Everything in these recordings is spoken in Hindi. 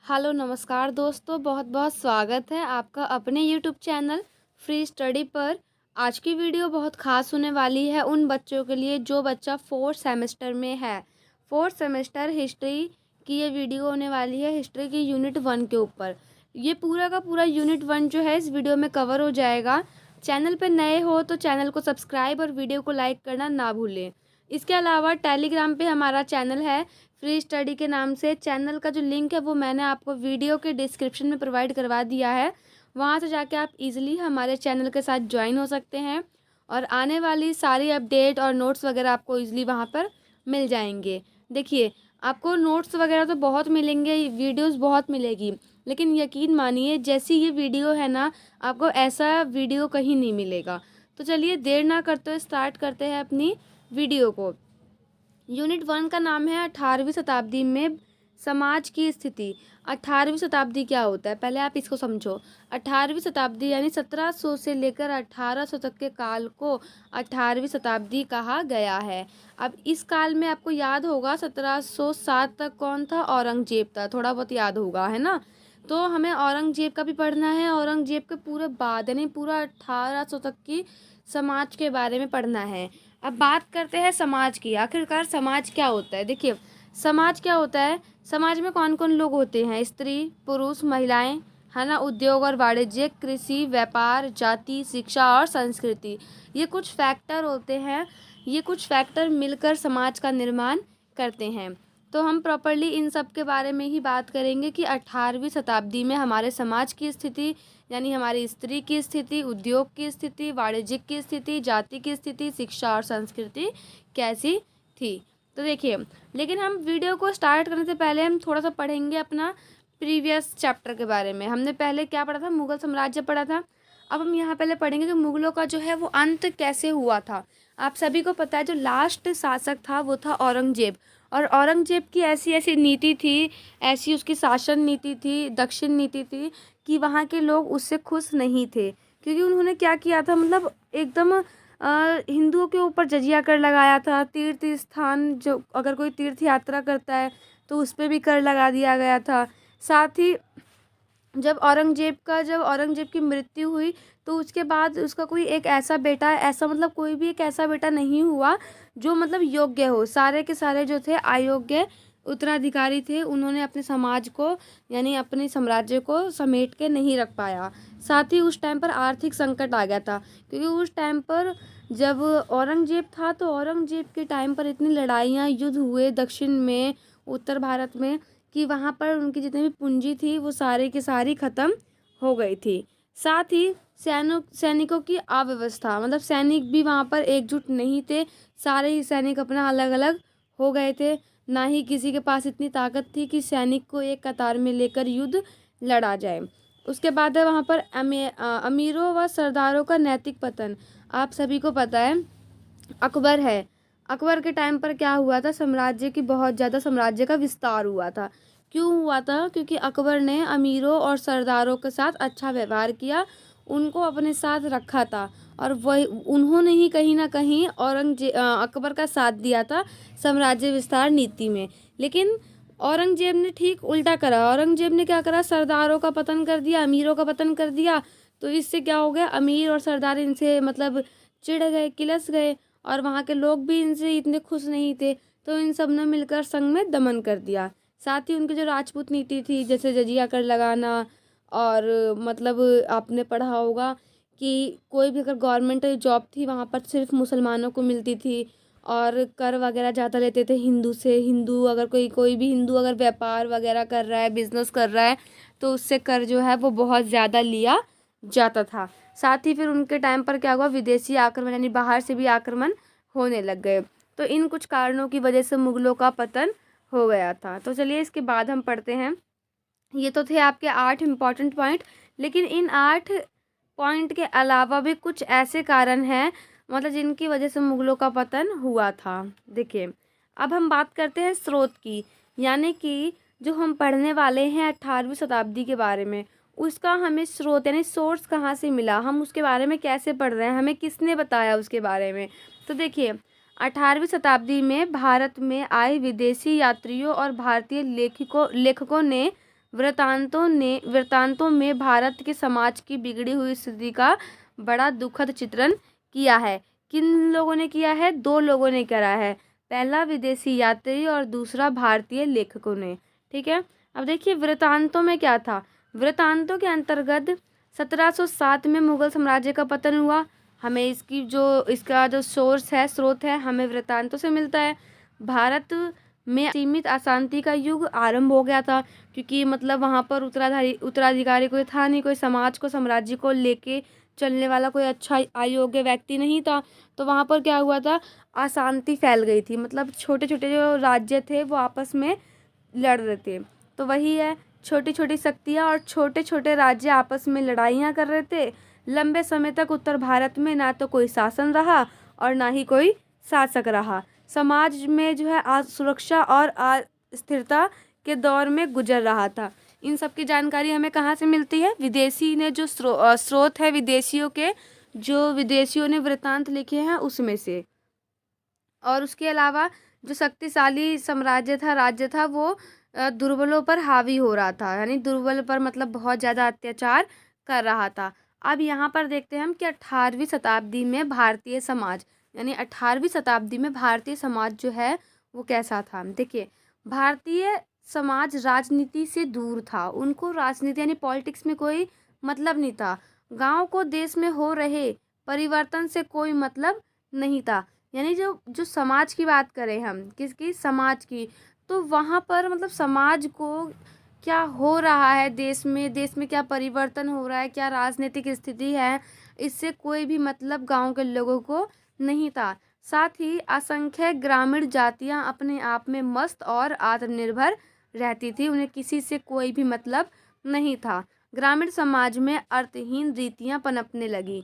हेलो नमस्कार दोस्तों, बहुत बहुत स्वागत है आपका अपने यूट्यूब चैनल फ्री स्टडी पर। आज की वीडियो बहुत ख़ास होने वाली है उन बच्चों के लिए जो बच्चा फोर्थ सेमेस्टर में है। फोर्थ सेमेस्टर हिस्ट्री की ये वीडियो होने वाली है, हिस्ट्री की यूनिट 1 के ऊपर। ये पूरा का पूरा यूनिट 1 जो है इस वीडियो में कवर हो जाएगा। चैनल पर नए हो तो चैनल को सब्सक्राइब और वीडियो को लाइक करना ना भूलें। इसके अलावा टेलीग्राम पे हमारा चैनल है फ्री स्टडी के नाम से। चैनल का जो लिंक है वो मैंने आपको वीडियो के डिस्क्रिप्शन में प्रोवाइड करवा दिया है। वहाँ से जाके आप इजीली हमारे चैनल के साथ ज्वाइन हो सकते हैं और आने वाली सारी अपडेट और नोट्स वगैरह आपको इजीली वहाँ पर मिल जाएंगे। देखिए, आपको नोट्स वगैरह तो बहुत मिलेंगे, वीडियोस बहुत मिलेगी, लेकिन यकीन मानिए जैसी ये वीडियो है ना, आपको ऐसा वीडियो कहीं नहीं मिलेगा। तो चलिए देर ना करते हुए स्टार्ट करते हैं अपनी वीडियो को। यूनिट 1 का नाम है 18वीं शताब्दी में समाज की स्थिति। 18वीं शताब्दी क्या होता है, पहले आप इसको समझो। 18वीं शताब्दी यानी 1700 से लेकर 1800 तक के काल को 18वीं शताब्दी कहा गया है। अब इस काल में आपको याद होगा 1707 तक कौन था, औरंगजेब था, थोड़ा बहुत याद होगा, है ना। तो हमें औरंगजेब का भी पढ़ना है, औरंगजेब के पूरे बाद यानी पूरा 1800 तक की समाज के बारे में पढ़ना है। अब बात करते हैं समाज की। आखिरकार समाज क्या होता है। देखिए, समाज क्या होता है, समाज में कौन कौन लोग होते हैं, स्त्री पुरुष महिलाएं, है ना, उद्योग और वाणिज्य, कृषि, व्यापार, जाति, शिक्षा और संस्कृति। ये कुछ फैक्टर होते हैं, ये कुछ फैक्टर मिलकर समाज का निर्माण करते हैं। तो हम प्रॉपरली इन सब के बारे में ही बात करेंगे कि 18वीं शताब्दी में हमारे समाज की स्थिति यानी हमारी स्त्री की स्थिति, उद्योग की स्थिति, वाणिज्यिक की स्थिति, जाति की स्थिति, शिक्षा और संस्कृति कैसी थी। तो देखिए, लेकिन हम वीडियो को स्टार्ट करने से पहले हम थोड़ा सा पढ़ेंगे अपना प्रीवियस चैप्टर के बारे में। हमने पहले क्या पढ़ा था, मुगल साम्राज्य पढ़ा था। अब हम यहाँ पहले पढ़ेंगे कि मुगलों का जो है वो अंत कैसे हुआ था। आप सभी को पता है जो लास्ट शासक था वो था औरंगजेब, और औरंगजेब की ऐसी ऐसी नीति थी, ऐसी उसकी शासन नीति थी, दक्षिण नीति थी कि वहाँ के लोग उससे खुश नहीं थे। क्योंकि उन्होंने क्या किया था, मतलब एकदम हिंदुओं के ऊपर जजिया कर लगाया था। तीर्थ स्थान जो अगर कोई तीर्थ यात्रा करता है तो उस पर भी कर लगा दिया गया था। साथ ही जब औरंगजेब की मृत्यु हुई तो उसके बाद उसका कोई एक ऐसा बेटा, ऐसा मतलब कोई भी एक ऐसा बेटा नहीं हुआ जो मतलब योग्य हो। सारे के सारे जो थे अयोग्य उत्तराधिकारी थे। उन्होंने अपने समाज को यानी अपने साम्राज्य को समेट के नहीं रख पाया। साथ ही उस टाइम पर आर्थिक संकट आ गया था, क्योंकि उस टाइम पर जब औरंगजेब था तो औरंगजेब के टाइम पर इतनी लड़ाइयाँ युद्ध हुए दक्षिण में, उत्तर भारत में, कि वहाँ पर उनकी जितनी भी पूंजी थी वो सारी की सारी ख़त्म हो गई थी। साथ ही सैनिकों की अव्यवस्था, मतलब सैनिक भी वहाँ पर एकजुट नहीं थे। सारे ही सैनिक अपना अलग अलग हो गए थे। ना ही किसी के पास इतनी ताकत थी कि सैनिक को एक कतार में लेकर युद्ध लड़ा जाए। उसके बाद है वहाँ पर अमीरों व सरदारों का नैतिक पतन। आप सभी को पता है अकबर है, अकबर के टाइम पर क्या हुआ था, साम्राज्य की बहुत ज़्यादा साम्राज्य का विस्तार हुआ था। क्यों हुआ था, क्योंकि अकबर ने अमीरों और सरदारों के साथ अच्छा व्यवहार किया, उनको अपने साथ रखा था, और वही उन्होंने ही कहीं ना कहीं अकबर का साथ दिया था साम्राज्य विस्तार नीति में। लेकिन औरंगजेब ने ठीक उल्टा करा। औरंगजेब ने क्या करा, सरदारों का पतन कर दिया, अमीरों का पतन कर दिया। तो इससे क्या हो गया, अमीर और सरदार इनसे मतलब चिढ़ गए, किलस गए, और वहाँ के लोग भी इनसे इतने खुश नहीं थे। तो इन सब ने मिलकर संघ में दमन कर दिया। साथ ही उनकी जो राजपूत नीति थी, जैसे जजिया कर लगाना, और मतलब आपने पढ़ा होगा कि कोई भी अगर गवर्नमेंट जॉब थी वहाँ पर सिर्फ मुसलमानों को मिलती थी, और कर वगैरह ज़्यादा लेते थे हिंदू से। हिंदू अगर कोई भी हिंदू अगर व्यापार वगैरह कर रहा है, बिजनेस कर रहा है, तो उससे कर जो है वो बहुत ज़्यादा लिया जाता था। साथ ही फिर उनके टाइम पर क्या हुआ, विदेशी आक्रमण यानी बाहर से भी आक्रमण होने लग गए। तो इन कुछ कारणों की वजह से मुगलों का पतन हो गया था। तो चलिए इसके बाद हम पढ़ते हैं। ये तो थे आपके 8 इम्पॉर्टेंट पॉइंट, लेकिन इन 8 पॉइंट के अलावा भी कुछ ऐसे कारण हैं मतलब जिनकी वजह से मुगलों का पतन हुआ था। देखिए, अब हम बात करते हैं स्रोत की, यानी कि जो हम पढ़ने वाले हैं 18वीं शताब्दी के बारे में, उसका हमें स्रोत यानी सोर्स कहाँ से मिला, हम उसके बारे में कैसे पढ़ रहे हैं, हमें किसने बताया उसके बारे में। तो देखिए, 18वीं शताब्दी में भारत में आए विदेशी यात्रियों और भारतीय लेखकों ने वृत्तांतों में भारत के समाज की बिगड़ी हुई स्थिति का बड़ा दुखद चित्रण किया है। किन लोगों ने किया है? 2 लोगों ने करा है। पहला विदेशी यात्री और दूसरा भारतीय लेखकों ने। ठीक है, अब देखिए वृत्तांतों में क्या था। वृत्तांतों के अंतर्गत 1707 में मुगल साम्राज्य का पतन हुआ। हमें इसका जो स्रोत है हमें वृत्तांतों से मिलता है। भारत में सीमित अशांति का युग आरंभ हो गया था, क्योंकि मतलब वहाँ पर उत्तराधिकारी कोई था नहीं, कोई समाज को साम्राज्य को लेके चलने वाला कोई अच्छा अयोग्य व्यक्ति नहीं था। तो वहाँ पर क्या हुआ था, अशांति फैल गई थी। मतलब छोटे छोटे जो राज्य थे वो आपस में लड़ रहे थे। तो वही है, छोटी छोटी शक्तियाँ और छोटे छोटे राज्य आपस में लड़ाइयाँ कर रहे थे। लंबे समय तक उत्तर भारत में ना तो कोई शासन रहा और ना ही कोई शासक रहा। समाज में जो है सुरक्षा और अस्थिरता के दौर में गुजर रहा था। इन सब की जानकारी हमें कहाँ से मिलती है? विदेशी ने जो स्रोत है विदेशियों ने वृत्तांत लिखे हैं उसमें से। और उसके अलावा जो शक्तिशाली राज्य था वो दुर्बलों पर हावी हो रहा था, यानी दुर्बल पर मतलब बहुत ज़्यादा अत्याचार कर रहा था। अब यहाँ पर देखते हैं हम कि 18वीं शताब्दी में भारतीय समाज, यानी 18वीं शताब्दी में भारतीय समाज जो है वो कैसा था। देखिए, भारतीय समाज राजनीति से दूर था। उनको राजनीति यानी पॉलिटिक्स में कोई मतलब नहीं था। गांव को देश में हो रहे परिवर्तन से कोई मतलब नहीं था। यानी जो समाज की बात करें हम, किसकी? समाज की। तो वहाँ पर मतलब समाज को क्या हो रहा है देश में क्या परिवर्तन हो रहा है, क्या राजनीतिक स्थिति है, इससे कोई भी मतलब गांव के लोगों को नहीं था। साथ ही असंख्य ग्रामीण जातियां अपने आप में मस्त और आत्मनिर्भर रहती थी। उन्हें किसी से कोई भी मतलब नहीं था। ग्रामीण समाज में अर्थहीन रीतियां पनपने लगी।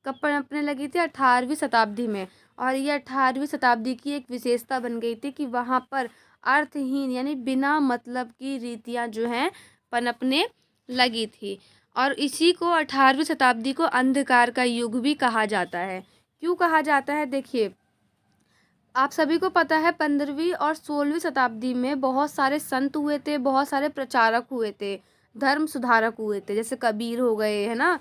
कब पनपने लगी थी? 18वीं शताब्दी में। और ये 18वीं शताब्दी की एक विशेषता बन गई थी कि वहाँ पर अर्थहीन यानी बिना मतलब की रीतियाँ जो हैं पनपने लगी थी। और इसी को 18वीं शताब्दी को अंधकार का युग भी कहा जाता है। क्यों कहा जाता है? देखिए, आप सभी को पता है 15वीं और 16वीं शताब्दी में बहुत सारे संत हुए थे, बहुत सारे प्रचारक हुए थे, धर्म सुधारक हुए थे, जैसे कबीर हो गए है ना,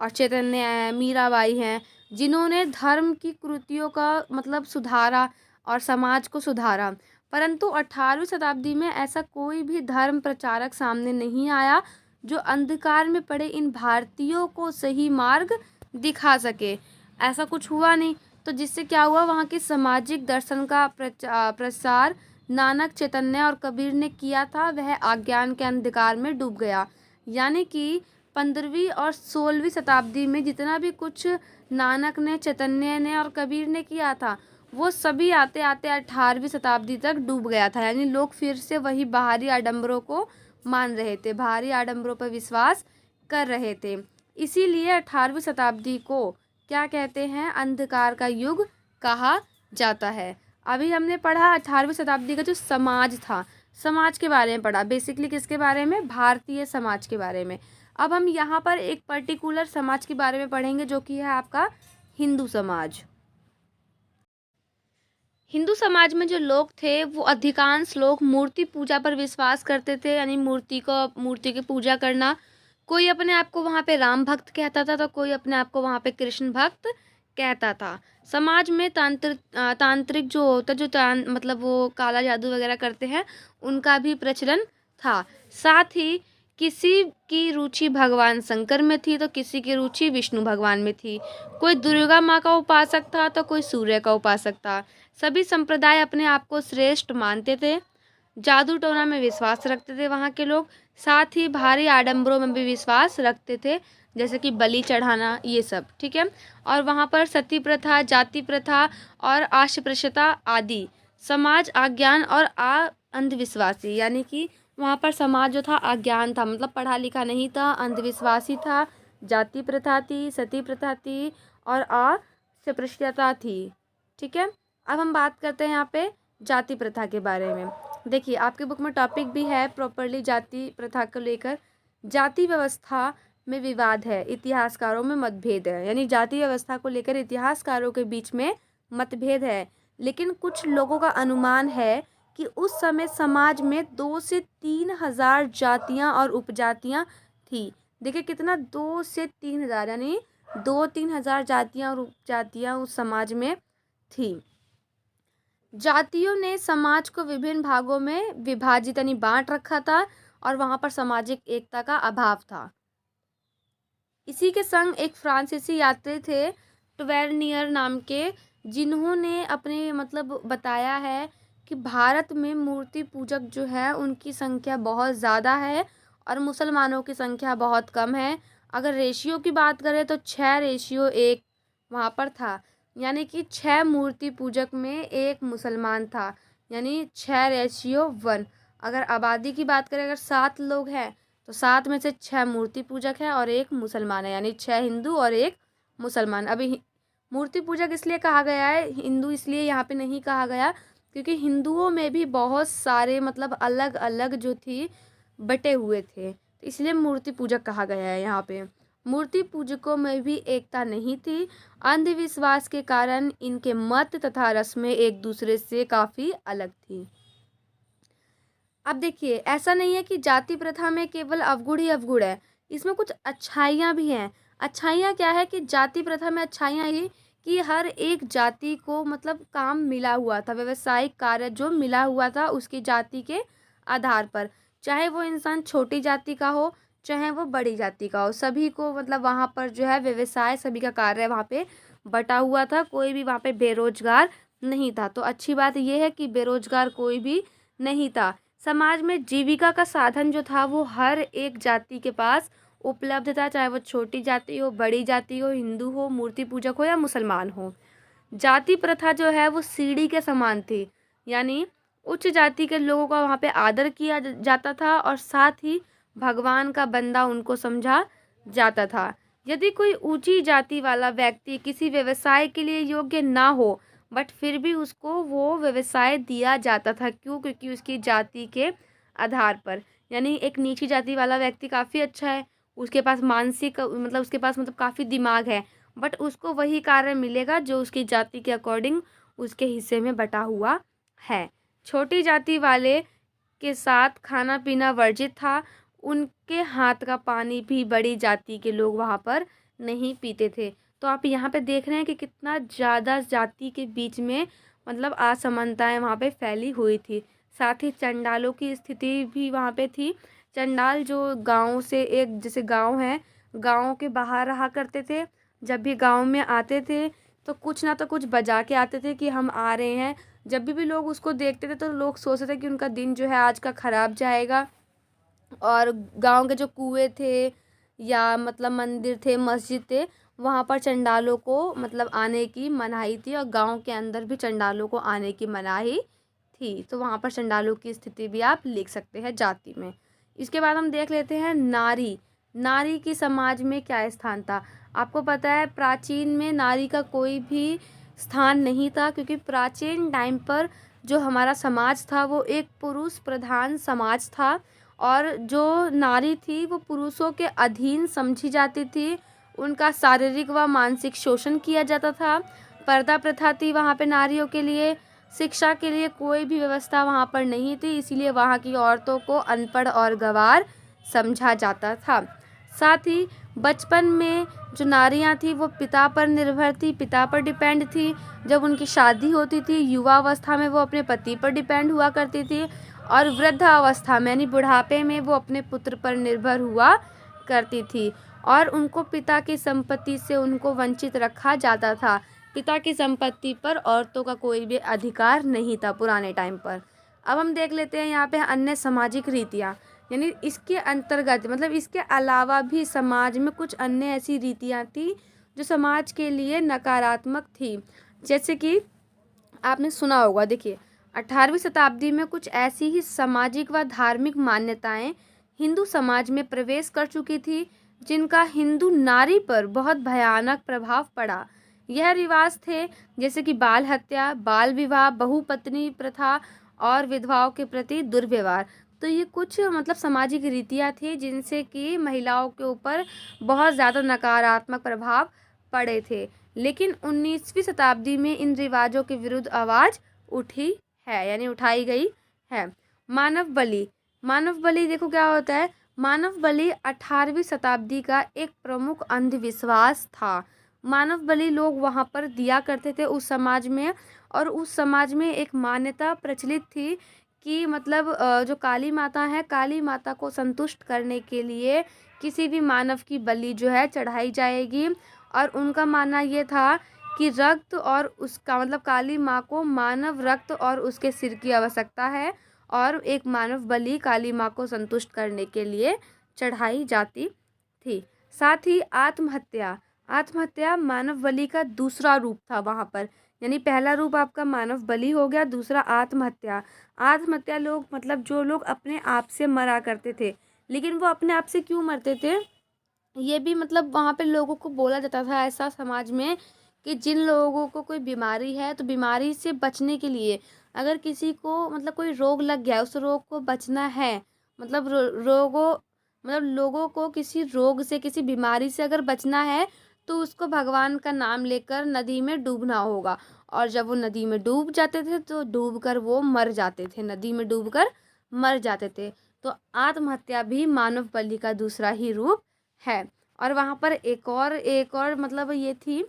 और चैतन्य है, मीराबाई हैं, जिन्होंने धर्म की कृतियों का मतलब सुधारा और समाज को सुधारा। परंतु 18वीं शताब्दी में ऐसा कोई भी धर्म प्रचारक सामने नहीं आया जो अंधकार में पड़े इन भारतीयों को सही मार्ग दिखा सके। ऐसा कुछ हुआ नहीं। तो जिससे क्या हुआ, वहाँ के सामाजिक दर्शन का प्रसार नानक, चैतन्य और कबीर ने किया था, वह अज्ञान के अंधकार में डूब गया। यानी कि 15वीं और 16वीं शताब्दी में जितना भी कुछ नानक ने, चैतन्य ने और कबीर ने किया था, वो सभी आते आते 18वीं शताब्दी तक डूब गया था। यानी लोग फिर से वही बाहरी आडंबरों को मान रहे थे, बाहरी आडंबरों पर विश्वास कर रहे थे। इसीलिए 18वीं शताब्दी को क्या कहते हैं? अंधकार का युग कहा जाता है। अभी हमने पढ़ा 18वीं शताब्दी का जो समाज था, समाज के बारे में पढ़ा। बेसिकली किसके बारे में? भारतीय समाज के बारे में। अब हम यहाँ पर एक पर्टिकुलर समाज के बारे में पढ़ेंगे जो कि है आपका हिंदू समाज। हिंदू समाज में जो लोग थे वो अधिकांश लोग मूर्ति पूजा पर विश्वास करते थे, यानी मूर्ति की पूजा करना। कोई अपने आप को वहाँ पे राम भक्त कहता था तो कोई अपने आप को वहाँ पे कृष्ण भक्त कहता था। समाज में तांत्रिक जो होता मतलब वो काला जादू वगैरह करते हैं, उनका भी प्रचलन था। साथ ही किसी की रुचि भगवान शंकर में थी तो किसी की रुचि विष्णु भगवान में थी। कोई दुर्गा माँ का उपासक था तो कोई सूर्य का उपासक था। सभी संप्रदाय अपने आप को श्रेष्ठ मानते थे। जादू टोना में विश्वास रखते थे वहाँ के लोग। साथ ही भारी आडंबरों में भी विश्वास रखते थे, जैसे कि बलि चढ़ाना, ये सब। ठीक है। और वहाँ पर सती प्रथा, जाति प्रथा और अस्पृश्यता आदि। समाज अज्ञान और अंधविश्वासी, यानी कि वहाँ पर समाज जो था अज्ञान था, मतलब पढ़ा लिखा नहीं था, अंधविश्वासी था, जाति प्रथा थी, सती प्रथा थी और अस्पृश्यता थी। ठीक है। अब हम बात करते हैं यहाँ पे जाति प्रथा के बारे में। देखिए, आपके बुक में टॉपिक भी है प्रॉपरली जाति प्रथा को लेकर। जाति व्यवस्था में विवाद है, इतिहासकारों में मतभेद है। यानी जाति व्यवस्था को लेकर इतिहासकारों के बीच में मतभेद है, लेकिन कुछ लोगों का अनुमान है कि उस समय समाज में 2 से 3 हज़ार जातियाँ और उपजातियाँ थी। देखिए कितना, 2 से 3 हज़ार, यानी 2-3 हज़ार जातियाँ और उपजातियाँ उस समाज में थी। जातियों ने समाज को विभिन्न भागों में विभाजित यानी बांट रखा था और वहाँ पर सामाजिक एकता का अभाव था। इसी के संग एक फ्रांसीसी यात्री थे टवेर्नियर नाम के, जिन्होंने अपने मतलब बताया है कि भारत में मूर्ति पूजक जो है उनकी संख्या बहुत ज़्यादा है और मुसलमानों की संख्या बहुत कम है। अगर रेशियो की बात करें तो 6:1 वहाँ पर था, यानी कि 6 मूर्ति पूजक में 1 मुसलमान था, यानी 6:1। अगर आबादी की बात करें, अगर 7 लोग हैं तो 7 में से 6 मूर्ति पूजक है और 1 मुसलमान है, यानी 6 हिंदू और 1 मुसलमान। अभी मूर्ति पूजक इसलिए कहा गया है, हिंदू इसलिए यहाँ पे नहीं कहा गया क्योंकि हिंदुओं में भी बहुत सारे मतलब अलग अलग जो थी बटे हुए थे, तो इसलिए मूर्ति पूजक कहा गया है यहाँ पे। मूर्ति पूजकों में भी एकता नहीं थी। अंधविश्वास के कारण इनके मत तथा रस्में एक दूसरे से काफ़ी अलग थी। अब देखिए, ऐसा नहीं है कि जाति प्रथा में केवल अवगुण ही अवगुण है, इसमें कुछ अच्छाइयाँ भी हैं। अच्छाइयाँ क्या है कि जाति प्रथा में अच्छाइयाँ ये कि हर एक जाति को मतलब काम मिला हुआ था, व्यावसायिक कार्य जो मिला हुआ था उसकी जाति के आधार पर, चाहे वो इंसान छोटी जाति का हो चाहे वो बड़ी जाति का हो, सभी को मतलब वहाँ पर जो है व्यवसाय, सभी का कार्य वहाँ पे बटा हुआ था, कोई भी वहाँ पे बेरोजगार नहीं था। तो अच्छी बात यह है कि बेरोजगार कोई भी नहीं था। समाज में जीविका का साधन जो था वो हर एक जाति के पास उपलब्ध था, चाहे वो छोटी जाति हो, बड़ी जाति हो, हिंदू हो, मूर्ति पूजक हो या मुसलमान हो। जाति प्रथा जो है वो सीढ़ी के समान थी, यानी उच्च जाति के लोगों का वहाँ पे आदर किया जाता था और साथ ही भगवान का बंदा उनको समझा जाता था। यदि कोई ऊंची जाति वाला व्यक्ति किसी व्यवसाय के लिए योग्य ना हो बट फिर भी उसको वो व्यवसाय दिया जाता था, क्यों? क्योंकि उसकी जाति के आधार पर, यानी एक नीची जाति वाला व्यक्ति काफ़ी अच्छा है, उसके पास मानसिक मतलब उसके पास मतलब काफ़ी दिमाग है, बट उसको वही कार्य मिलेगा जो उसकी जाति के अकॉर्डिंग उसके हिस्से में बटा हुआ है। छोटी जाति वाले के साथ खाना पीना वर्जित था, उनके हाथ का पानी भी बड़ी जाति के लोग वहाँ पर नहीं पीते थे। तो आप यहाँ पे देख रहे हैं कि कितना ज़्यादा जाति के बीच में मतलब असमानताएं वहाँ पे फैली हुई थी। साथ ही चंडालों की स्थिति भी वहाँ पे थी। चंडाल जो गाँव से, एक जैसे गाँव है, गाँव के बाहर रहा करते थे, जब भी गाँव में आते थे तो कुछ ना तो कुछ बजा के आते थे कि हम आ रहे हैं। जब भी लोग उसको देखते थे तो लोग सोचते थे कि उनका दिन जो है आज का ख़राब जाएगा। और गांव के जो कुएं थे या मतलब मंदिर थे, मस्जिद थे, वहाँ पर चंडालों को मतलब आने की मनाही थी और गांव के अंदर भी चंडालों को आने की मनाही थी। तो वहाँ पर चंडालों की स्थिति भी आप लिख सकते हैं जाति में। इसके बाद हम देख लेते हैं नारी। नारी की समाज में क्या स्थान था? आपको पता है प्राचीन में नारी का कोई भी स्थान नहीं था, क्योंकि प्राचीन टाइम पर जो हमारा समाज था वो एक पुरुष प्रधान समाज था और जो नारी थी वो पुरुषों के अधीन समझी जाती थी। उनका शारीरिक व मानसिक शोषण किया जाता था। पर्दा प्रथा थी वहाँ पे नारियों के लिए। शिक्षा के लिए कोई भी व्यवस्था वहाँ पर नहीं थी, इसीलिए वहाँ की औरतों को अनपढ़ और गंवार समझा जाता था। साथ ही बचपन में जो नारियाँ थी वो पिता पर निर्भर थी, पिता पर डिपेंड थी। जब उनकी शादी होती थी युवा अवस्था में वो अपने पति पर डिपेंड हुआ करती थी और वृद्धावस्था में यानी बुढ़ापे में वो अपने पुत्र पर निर्भर हुआ करती थी और उनको पिता की संपत्ति से उनको वंचित रखा जाता था। पिता की संपत्ति पर औरतों का कोई भी अधिकार नहीं था पुराने टाइम पर। अब हम देख लेते हैं यहाँ पे अन्य सामाजिक रीतियाँ, यानी इसके अंतर्गत मतलब इसके अलावा भी समाज में कुछ अन्य ऐसी रीतियाँ थी जो समाज के लिए नकारात्मक थी। जैसे कि आपने सुना होगा, देखिए 18वीं शताब्दी में कुछ ऐसी ही सामाजिक व धार्मिक मान्यताएं हिंदू समाज में प्रवेश कर चुकी थी जिनका हिंदू नारी पर बहुत भयानक प्रभाव पड़ा। यह रिवाज थे जैसे कि बाल हत्या, बाल विवाह, बहुपत्नी प्रथा और विधवाओं के प्रति दुर्व्यवहार। तो ये कुछ मतलब सामाजिक रीतियाँ थी जिनसे कि महिलाओं के ऊपर बहुत ज़्यादा नकारात्मक प्रभाव पड़े थे। लेकिन 19वीं शताब्दी में इन रिवाजों के विरुद्ध आवाज़ उठी है, यानी उठाई गई है। मानव बलि, मानव बलि देखो क्या होता है। मानव बलि 18वीं शताब्दी का एक प्रमुख अंधविश्वास था। मानव बलि लोग वहाँ पर दिया करते थे उस समाज में, और उस समाज में एक मान्यता प्रचलित थी कि मतलब जो काली माता है, काली माता को संतुष्ट करने के लिए किसी भी मानव की बलि जो है चढ़ाई जाएगी। और उनका मानना ये था कि रक्त और उसका मतलब काली माँ को मानव रक्त और उसके सिर की आवश्यकता है, और एक मानव बलि काली माँ को संतुष्ट करने के लिए चढ़ाई जाती थी। साथ ही आत्महत्या, आत्महत्या मानव बलि का दूसरा रूप था वहाँ पर। यानी पहला रूप आपका मानव बलि हो गया, दूसरा आत्महत्या। आत्महत्या लोग मतलब जो लोग अपने आप से मरा करते थे, लेकिन वो अपने आप से क्यों मरते थे ये भी मतलब वहाँ पे लोगों को बोला जाता था ऐसा समाज में कि जिन लोगों को कोई बीमारी है तो बीमारी से बचने के लिए, अगर किसी को मतलब कोई रोग लग गया है, उस रोग को बचना है, मतलब रोगों मतलब लोगों को किसी रोग से किसी बीमारी से अगर बचना है तो उसको भगवान का नाम लेकर नदी में डूबना होगा। और जब वो नदी में डूब जाते थे तो डूब कर वो मर जाते थे, नदी में डूब कर मर जाते थे। तो आत्महत्या भी मानव बलि का दूसरा ही रूप है। और वहाँ पर एक और मतलब ये थी,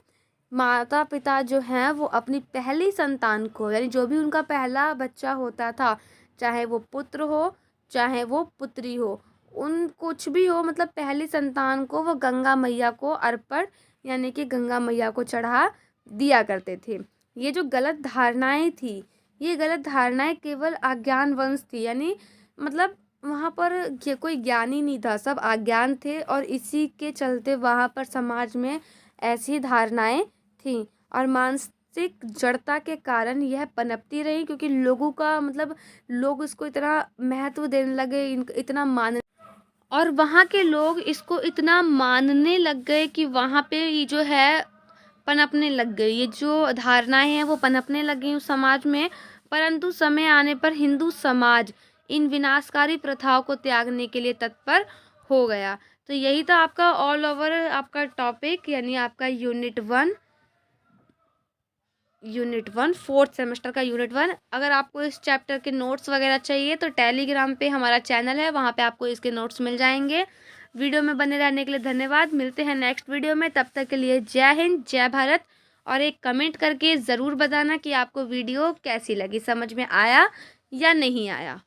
माता पिता जो हैं वो अपनी पहली संतान को, यानी जो भी उनका पहला बच्चा होता था, चाहे वो पुत्र हो चाहे वो पुत्री हो, उन कुछ भी हो, मतलब पहली संतान को वो गंगा मैया को अर्पण यानी कि गंगा मैया को चढ़ा दिया करते थे। ये जो गलत धारणाएं थी, ये गलत धारणाएं केवल अज्ञानवश थी, यानी मतलब वहाँ पर कोई ज्ञानी नहीं था, सब अज्ञान थे, और इसी के चलते वहाँ पर समाज में ऐसी धारणाएं थीं। और मानसिक जड़ता के कारण यह पनपती रही, क्योंकि लोगों का मतलब लोग इसको इतना महत्व देने लगे, इतना मान, और वहाँ के लोग इसको इतना मानने लग गए कि वहाँ पे ये जो है पनपने लग गई, ये जो धारणाएं हैं वो पनपने लग गई उस समाज में। परंतु समय आने पर हिंदू समाज इन विनाशकारी प्रथाओं को त्यागने के लिए तत्पर हो गया। तो यही था आपका ऑल ओवर आपका टॉपिक, यानी आपका यूनिट वन फोर्थ सेमेस्टर का यूनिट 1। अगर आपको इस चैप्टर के नोट्स वगैरह चाहिए तो टेलीग्राम पे हमारा चैनल है, वहाँ पे आपको इसके नोट्स मिल जाएंगे। वीडियो में बने रहने के लिए धन्यवाद। मिलते हैं नेक्स्ट वीडियो में, तब तक के लिए जय हिंद जय भारत। और एक कमेंट करके ज़रूर बताना कि आपको वीडियो कैसी लगी, समझ में आया या नहीं आया।